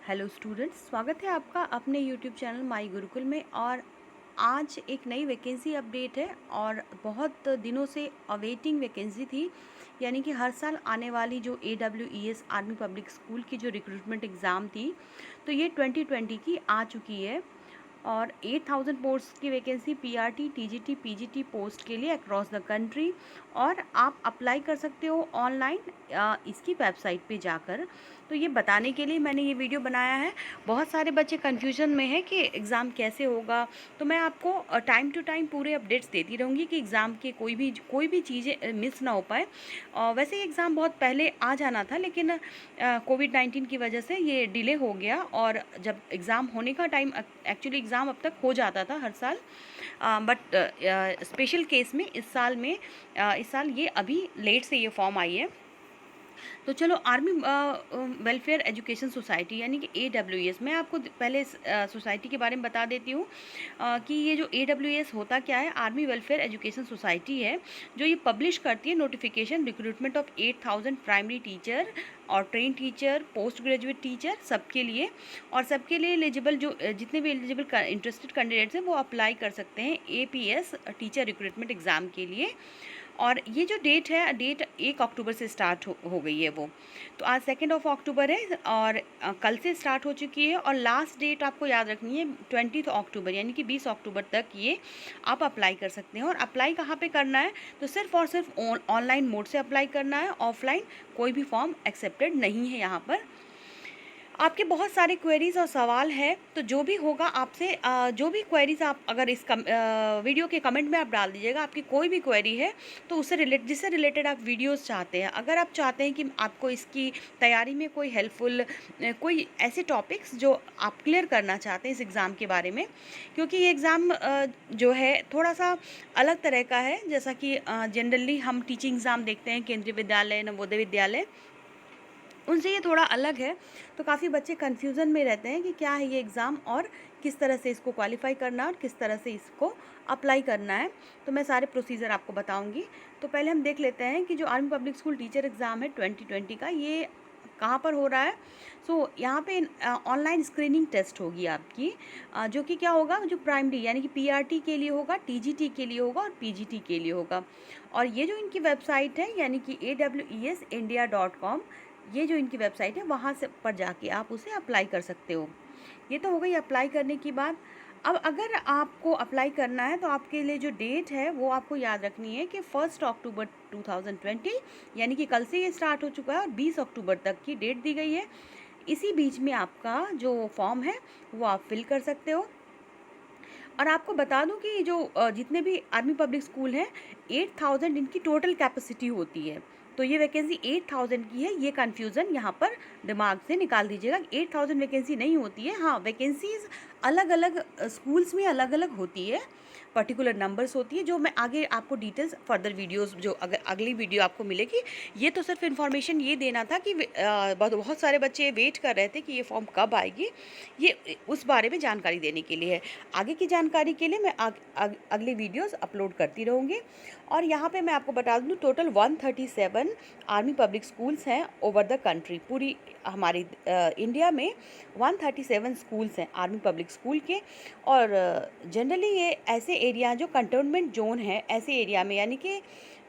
Hello students, स्वागत है आपका अपने यूट्यूब चैनल माई गुरुकुल में। और आज एक नई वैकेंसी अपडेट है और बहुत दिनों से अवेटिंग वैकेंसी थी, यानी कि हर साल आने वाली जो AWES आर्मी पब्लिक स्कूल की जो रिक्रूटमेंट एग्ज़ाम थी, तो ये 2020 की आ चुकी है। और 8000 पोस्ट की vacancy PRT, TGT, PGT post के लिए अक्रॉस द कंट्री। और आप अप्लाई कर सकते हो ऑनलाइन इसकी वेबसाइट पे जाकर। तो ये बताने के लिए मैंने ये वीडियो बनाया है। बहुत सारे बच्चे कन्फ्यूजन में है कि एग्ज़ाम कैसे होगा, तो मैं आपको टाइम टू टाइम पूरे अपडेट्स देती रहूँगी कि एग्ज़ाम के कोई भी चीज़ें मिस ना हो पाए। वैसे ये एग्ज़ाम बहुत पहले आ जाना था, लेकिन कोविड-19 की वजह से ये डिले हो गया। और जब एग्ज़ाम होने का टाइम एक्चुअली एग्ज़ाम अब तक हो जाता था हर साल, बट स्पेशल केस में इस साल ये अभी लेट से ये फॉर्म आई है। तो चलो, आर्मी वेलफेयर एजुकेशन सोसाइटी यानी कि AWES, मैं आपको पहले सोसाइटी के बारे में बता देती हूँ कि ये जो AWES होता क्या है। आर्मी वेलफेयर एजुकेशन सोसाइटी है जो ये पब्लिश करती है notification recruitment of 8000 primary teacher और train teacher, post graduate teacher, सबके लिए। और सबके लिए एलिजिबल जो जितने भी एलिजिबल इंटरेस्टेड कैंडिडेट्स हैं वो अप्लाई कर सकते हैं APS टीचर रिक्रूटमेंट एग्ज़ाम के लिए। और ये जो डेट है, डेट 1 अक्टूबर से स्टार्ट हो गई है वो। तो आज 2 अक्टूबर है और कल से स्टार्ट हो चुकी है। और लास्ट डेट आपको याद रखनी है 20 अक्टूबर, यानी कि 20 अक्टूबर तक ये आप अप्लाई कर सकते हैं। और अप्लाई कहाँ पे करना है, तो सिर्फ और सिर्फ ऑनलाइन मोड से अप्लाई करना है। ऑफलाइन कोई भी फॉर्म एक्सेप्टेड नहीं है यहाँ पर। आपके बहुत सारे क्वेरीज़ और सवाल हैं, तो जो भी होगा आपसे जो भी क्वेरीज़ आप अगर इस वीडियो के कमेंट में आप डाल दीजिएगा। आपकी कोई भी क्वेरी है तो जिससे रिलेटेड आप वीडियोस चाहते हैं, अगर आप चाहते हैं कि आपको इसकी तैयारी में कोई हेल्पफुल कोई ऐसे टॉपिक्स जो आप क्लियर करना चाहते हैं इस एग्ज़ाम के बारे में, क्योंकि ये एग्ज़ाम जो है थोड़ा सा अलग तरह का है। जैसा कि जनरली हम टीचिंग एग्ज़ाम देखते हैं, केंद्रीय विद्यालय, नवोदय विद्यालय, उनसे ये थोड़ा अलग है। तो काफ़ी बच्चे कन्फ्यूज़न में रहते हैं कि क्या है ये एग्ज़ाम और किस तरह से इसको क्वालिफ़ाई करना है और किस तरह से इसको अप्लाई करना है। तो मैं सारे प्रोसीजर आपको बताऊंगी। तो पहले हम देख लेते हैं कि जो army public school teacher exam है 2020 का, ये कहाँ पर हो रहा है। यहाँ पे ऑनलाइन स्क्रीनिंग टेस्ट होगी आपकी, जो कि क्या होगा, जो प्राइमरी यानी कि PRT के लिए होगा, TGT के लिए होगा और PGT के लिए होगा। और ये जो इनकी वेबसाइट है यानी कि AWESindia.com, ये जो इनकी वेबसाइट है वहाँ से पर जाके आप उसे अप्लाई कर सकते हो। ये तो हो गई अप्लाई करने की बात। अब अगर आपको अप्लाई करना है तो आपके लिए जो डेट है वो आपको याद रखनी है कि 1 अक्टूबर 2020, यानी कि कल से ये स्टार्ट हो चुका है और 20 अक्टूबर तक की डेट दी गई है। इसी बीच में आपका जो फॉर्म है वो आप फिल कर सकते हो। और आपको बता दूं कि जो जितने भी आर्मी पब्लिक स्कूल हैं, 8000 इनकी टोटल कैपेसिटी होती है। तो ये वैकेंसी 8000 की है, ये कन्फ्यूज़न यहाँ पर दिमाग से निकाल दीजिएगा। 8000 वैकेंसी नहीं होती है। हाँ, वैकेंसीज़ अलग अलग स्कूल्स में अलग अलग होती है, पर्टिकुलर नंबर्स होती है, जो मैं आगे आपको डिटेल्स फर्दर वीडियोस जो अगर अगली वीडियो आपको मिलेगी। ये तो सिर्फ इन्फॉर्मेशन ये देना था कि बहुत सारे बच्चे वेट कर रहे थे कि ये फॉर्म कब आएगी, ये उस बारे में जानकारी देने के लिए है। आगे की जानकारी के लिए मैं अगली वीडियोस अपलोड करती रहूँगी। और यहाँ पे मैं आपको बता दूँ, टोटल 137 आर्मी पब्लिक स्कूल्स हैं ओवर द कंट्री। पूरी हमारी इंडिया में 137 स्कूल्स हैं आर्मी पब्लिक स्कूल के। और जनरली ये ऐसे एरिया जो कंटोनमेंट जोन है, ऐसे एरिया में, यानी कि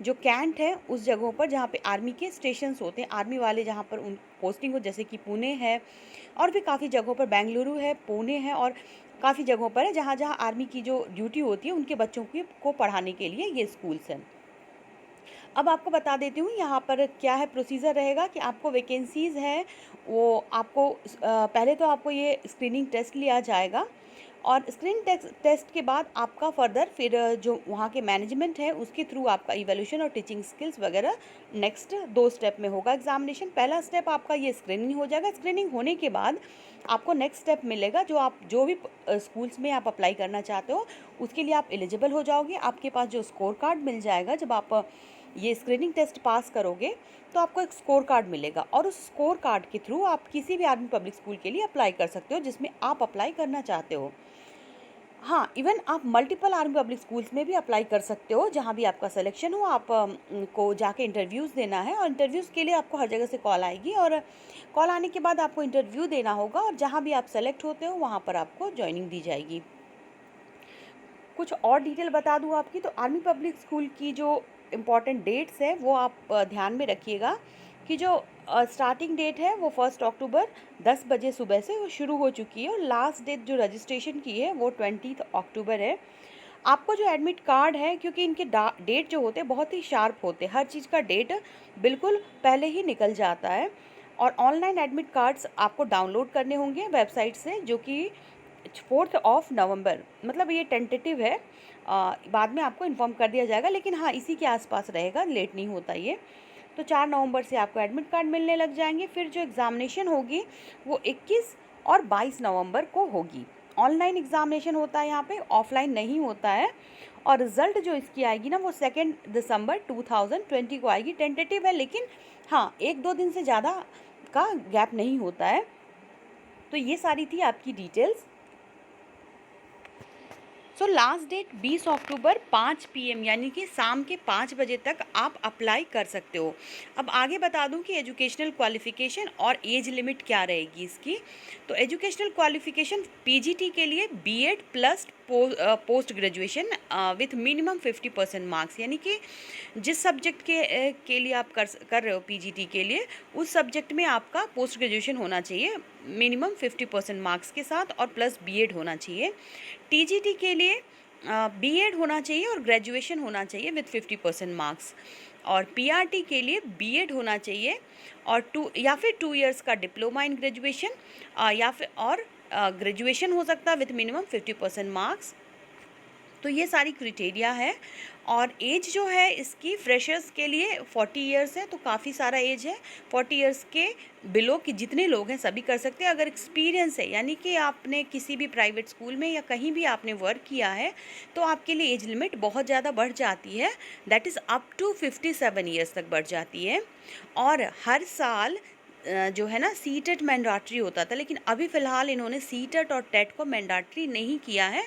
जो कैंट है उस जगहों पर जहाँ पे आर्मी के स्टेशंस होते हैं, आर्मी वाले जहाँ पर उन पोस्टिंग हो, जैसे कि पुणे है और भी काफ़ी जगहों पर, बेंगलुरु है, पुणे है और काफ़ी जगहों पर है जहाँ जहाँ आर्मी की जो ड्यूटी होती है उनके बच्चों की को पढ़ाने के लिए ये स्कूल्स हैं। अब आपको बता देती हूँ यहाँ पर क्या है प्रोसीजर रहेगा कि आपको वैकेंसीज़ है वो आपको पहले तो आपको ये स्क्रीनिंग टेस्ट लिया जाएगा। और स्क्रीनिंग टेस्ट के बाद आपका फर्दर फिर जो वहाँ के मैनेजमेंट है उसके थ्रू आपका इवैल्यूएशन और टीचिंग स्किल्स वगैरह नेक्स्ट 2 स्टेप में होगा एग्जामिनेशन। पहला स्टेप आपका ये स्क्रीनिंग हो जाएगा। स्क्रीनिंग होने के बाद आपको नेक्स्ट स्टेप मिलेगा, जो भी स्कूल्स में आप अप्लाई करना चाहते हो उसके लिए आप एलिजिबल हो जाओगे। आपके पास जो स्कोर कार्ड मिल जाएगा, जब आप ये स्क्रीनिंग टेस्ट पास करोगे तो आपको एक स्कोर कार्ड मिलेगा और उस स्कोर कार्ड के थ्रू आप किसी भी आर्मी पब्लिक स्कूल के लिए अप्लाई कर सकते हो जिसमें आप अप्लाई करना चाहते हो। हाँ, इवन आप मल्टीपल आर्मी पब्लिक स्कूल्स में भी अप्लाई कर सकते हो, जहाँ भी आपका सिलेक्शन हो आप को जाके इंटरव्यूज़ देना है और इंटरव्यूज़ के लिए आपको हर जगह से कॉल आएगी और कॉल आने के बाद आपको इंटरव्यू देना होगा और जहाँ भी आप सेलेक्ट होते हो वहाँ पर आपको जॉइनिंग दी जाएगी। कुछ और डिटेल बता दूँ आपकी, तो आर्मी पब्लिक स्कूल की जो इम्पॉर्टेंट डेट्स है वो आप ध्यान में रखिएगा कि जो स्टार्टिंग डेट है वो 1 अक्टूबर 10 बजे सुबह से वो शुरू हो चुकी है और लास्ट डेट जो रजिस्ट्रेशन की है वो 20 अक्टूबर है। आपको जो एडमिट कार्ड है, क्योंकि इनके डेट जो होते हैं बहुत ही शार्प होते हैं, हर चीज़ का डेट बिल्कुल पहले ही निकल जाता है और ऑनलाइन एडमिट कार्ड्स आपको डाउनलोड करने होंगे वेबसाइट से, जो कि 4 नवंबर, मतलब ये टेंटेटिव है, बाद में आपको इन्फॉर्म कर दिया जाएगा, लेकिन हाँ इसी के आसपास रहेगा, लेट नहीं होता ये। तो 4 नवंबर से आपको एडमिट कार्ड मिलने लग जाएंगे। फिर जो एग्ज़ामिनेशन होगी वो 21 और 22 नवंबर को होगी। ऑनलाइन एग्ज़ामिनेशन होता है यहाँ पे, ऑफलाइन नहीं होता है। और रिज़ल्ट जो इसकी आएगी ना वो 2 दिसंबर 2020 को आएगी। टेंटेटिव है, लेकिन हाँ 1-2 दिन से ज़्यादा का गैप नहीं होता है। तो ये सारी थी आपकी डिटेल्स। सो लास्ट डेट 20 अक्टूबर 5 PM, यानी कि शाम के 5 बजे तक आप अप्लाई कर सकते हो। अब आगे बता दूं कि एजुकेशनल क्वालिफ़िकेशन और एज लिमिट क्या रहेगी इसकी। तो एजुकेशनल क्वालिफ़िकेशन पीजीटी के लिए BEd plus post graduation with minimum 50% marks, यानी कि जिस सब्जेक्ट के लिए आप कर रहे हो पीजीटी के लिए, उस सब्जेक्ट में आपका पोस्ट ग्रेजुएशन होना चाहिए मिनिमम 50% मार्क्स के साथ और प्लस बीएड होना चाहिए। टीजीटी के लिए बीएड होना चाहिए और ग्रेजुएशन होना चाहिए विथ 50% मार्क्स, और पीआरटी के लिए बीएड होना चाहिए और 2 इयर्स का डिप्लोमा इन ग्रेजुएशन, या फिर और ग्रेजुएशन हो सकता है विथ मिनिमम 50% मार्क्स। तो ये सारी क्राइटेरिया है। और एज जो है इसकी फ्रेशर्स के लिए 40 इयर्स है, तो काफ़ी सारा एज है। 40 इयर्स के बिलो के जितने लोग हैं सभी कर सकते हैं। अगर एक्सपीरियंस है, यानी कि आपने किसी भी प्राइवेट स्कूल में या कहीं भी आपने वर्क किया है, तो आपके लिए एज लिमिट बहुत ज़्यादा बढ़ जाती है, that is up to 57 years तक बढ़ जाती है। और हर साल जो है ना सीटेट मैंडेटरी होता था, लेकिन अभी फ़िलहाल इन्होंने सीटेट और टेट को मैंडेटरी नहीं किया है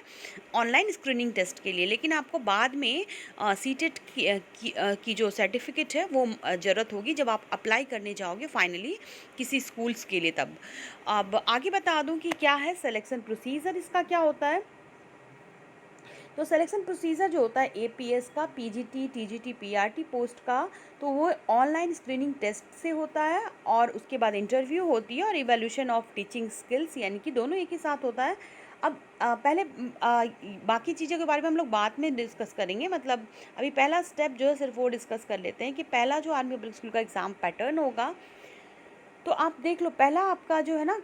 ऑनलाइन स्क्रीनिंग टेस्ट के लिए, लेकिन आपको बाद में सीटेट की जो सर्टिफिकेट है वो ज़रूरत होगी जब आप अप्लाई करने जाओगे फाइनली किसी स्कूल्स के लिए तब। अब आगे बता दूं कि क्या है सिलेक्शन प्रोसीजर, इसका क्या होता है। तो सिलेक्शन प्रोसीजर जो होता है एपीएस का, पीजीटी, टीजीटी, पीआरटी पोस्ट का, तो वो ऑनलाइन स्क्रीनिंग टेस्ट से होता है और उसके बाद इंटरव्यू होती है और इवैल्यूएशन ऑफ टीचिंग स्किल्स, यानी कि दोनों एक ही साथ होता है। अब पहले बाकी चीज़ों के बारे में हम लोग बाद में डिस्कस करेंगे, मतलब अभी पहला स्टेप जो है सिर्फ वो डिस्कस कर लेते हैं कि पहला जो आर्मी पब्लिक स्कूल का एग्ज़ाम पैटर्न होगा। तो आप देख लो, पहला आपका जो है ना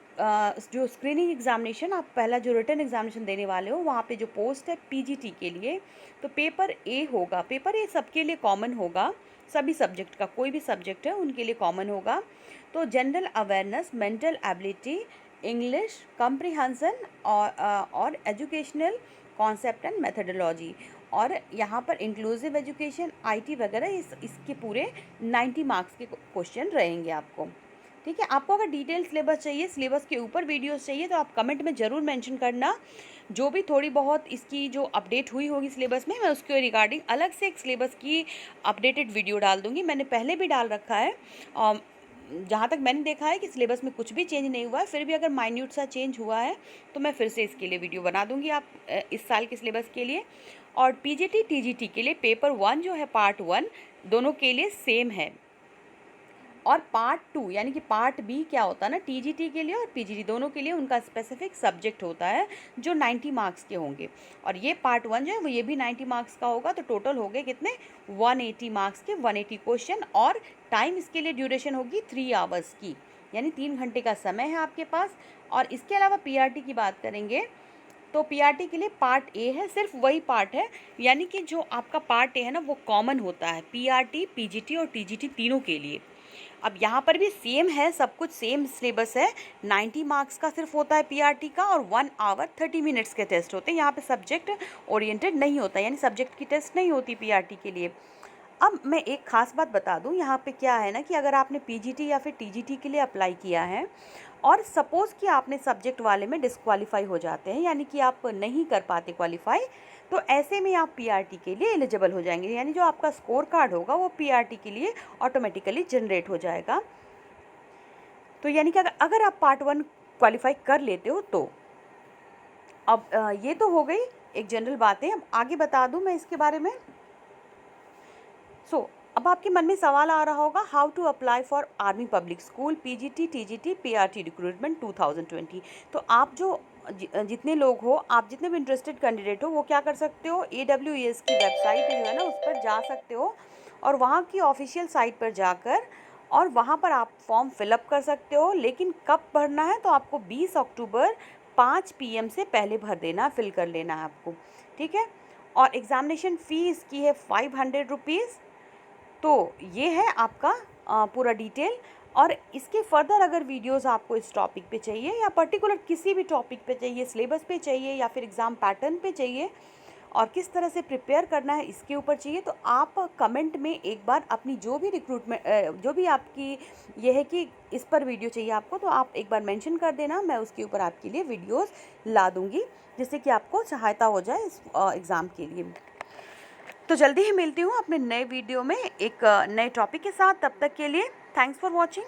जो स्क्रीनिंग एग्जामिनेशन, आप पहला जो रिटन एग्जामिनेशन देने वाले हो वहाँ पे जो पोस्ट है पीजीटी के लिए, तो पेपर ए होगा। पेपर ए सबके लिए कॉमन होगा, सभी सब्जेक्ट का, कोई भी सब्जेक्ट है उनके लिए कॉमन होगा। तो general awareness, mental ability, English comprehension और एजुकेशनल कॉन्सेप्ट एंड मेथडोलॉजी, और यहाँ पर इंक्लूसिव एजुकेशन, आईटी वगैरह, इसके पूरे 90 मार्क्स के क्वेश्चन रहेंगे आपको। ठीक है, आपको अगर डिटेल सिलेबस चाहिए, सिलेबस के ऊपर वीडियोस चाहिए, तो आप कमेंट में ज़रूर मेंशन करना। जो भी थोड़ी बहुत इसकी जो अपडेट हुई होगी सिलेबस में, मैं उसके रिगार्डिंग अलग से एक सिलेबस की अपडेटेड वीडियो डाल दूँगी। मैंने पहले भी डाल रखा है। जहाँ तक मैंने देखा है कि सिलेबस में कुछ भी चेंज नहीं हुआ है, फिर भी अगर माइन्यूट सा चेंज हुआ है तो मैं फिर से इसके लिए वीडियो बना दूँगी आप इस साल के सिलेबस के लिए। और पीजीटी टीजीटी के लिए पेपर 1 जो है, पार्ट 1 दोनों के लिए सेम है, और पार्ट 2 यानी कि पार्ट बी क्या होता है ना, टीजीटी के लिए और पीजीटी दोनों के लिए उनका स्पेसिफिक सब्जेक्ट होता है जो 90 मार्क्स के होंगे, और ये पार्ट 1 जो है वो ये भी 90 मार्क्स का होगा। तो टोटल हो गए कितने, 180 मार्क्स के 180 क्वेश्चन, और टाइम इसके लिए ड्यूरेशन होगी 3 आवर्स की, यानी 3 घंटे का समय है आपके पास। और इसके अलावा पीआरटी की बात करेंगे तो पीआरटी के लिए पार्ट ए है, सिर्फ वही पार्ट है, यानी कि जो आपका पार्ट ए है ना वो कॉमन होता है पीआरटी, पीजीटी और टीजीटी तीनों के लिए। अब यहाँ पर भी सेम है, सब कुछ सेम सिलेबस है। 90 मार्क्स का सिर्फ होता है पीआरटी का, और 1 आवर 30 मिनट्स के टेस्ट होते हैं। यहाँ पे सब्जेक्ट ओरिएंटेड नहीं होता, यानी सब्जेक्ट की टेस्ट नहीं होती पीआरटी के लिए। अब मैं एक ख़ास बात बता दूं, यहाँ पे क्या है ना कि अगर आपने पीजीटी या फिर टीजीटी के लिए अप्लाई किया है और सपोज़ कि आपने सब्जेक्ट वाले में डिस्क्वालीफाई हो जाते हैं, यानी कि आप नहीं कर पाते क्वालीफाई, तो ऐसे में आप पीआरटी के लिए एलिजिबल हो जाएंगे, यानी जो आपका स्कोर कार्ड होगा वो पीआरटी के लिए ऑटोमेटिकली जनरेट हो जाएगा। तो यानी कि अगर आप पार्ट 1 क्वालीफाई कर लेते हो तो अब ये तो हो गई एक जनरल बातें। अब आगे बता दूं मैं इसके बारे में। अब आपके मन में सवाल आ रहा होगा, how to apply for army public school PGT TGT PRT recruitment 2020। तो आप जो जितने लोग हो, आप जितने भी इंटरेस्टेड कैंडिडेट हो, वो क्या कर सकते हो, AWES की वेबसाइट जो है ना उस पर जा सकते हो और वहाँ की ऑफिशियल साइट पर जाकर और वहाँ पर आप फॉर्म फिलअप कर सकते हो। लेकिन कब भरना है, तो आपको 20 अक्टूबर 5 PM से पहले भर देना, फिल कर लेना है आपको, ठीक है। और एग्ज़ामिनेशन फ़ीस की है 500 रुपीज़। तो ये है आपका पूरा डिटेल। और इसके फर्दर अगर वीडियोस आपको इस टॉपिक पे चाहिए या पर्टिकुलर किसी भी टॉपिक पे चाहिए, सिलेबस पे चाहिए या फिर एग्ज़ाम पैटर्न पे चाहिए और किस तरह से प्रिपेयर करना है इसके ऊपर चाहिए, तो आप कमेंट में एक बार अपनी जो भी रिक्रूटमेंट जो भी आपकी ये है कि इस पर वीडियो चाहिए आपको, तो आप एक बार मेंशन कर देना, मैं उसके ऊपर आपके लिए वीडियोस ला दूँगी जिससे कि आपको सहायता हो जाए इस एग्ज़ाम के लिए। तो जल्दी ही मिलती हूँ अपने नए वीडियो में एक नए टॉपिक के साथ। तब तक के लिए थैंक्स फॉर वॉचिंग।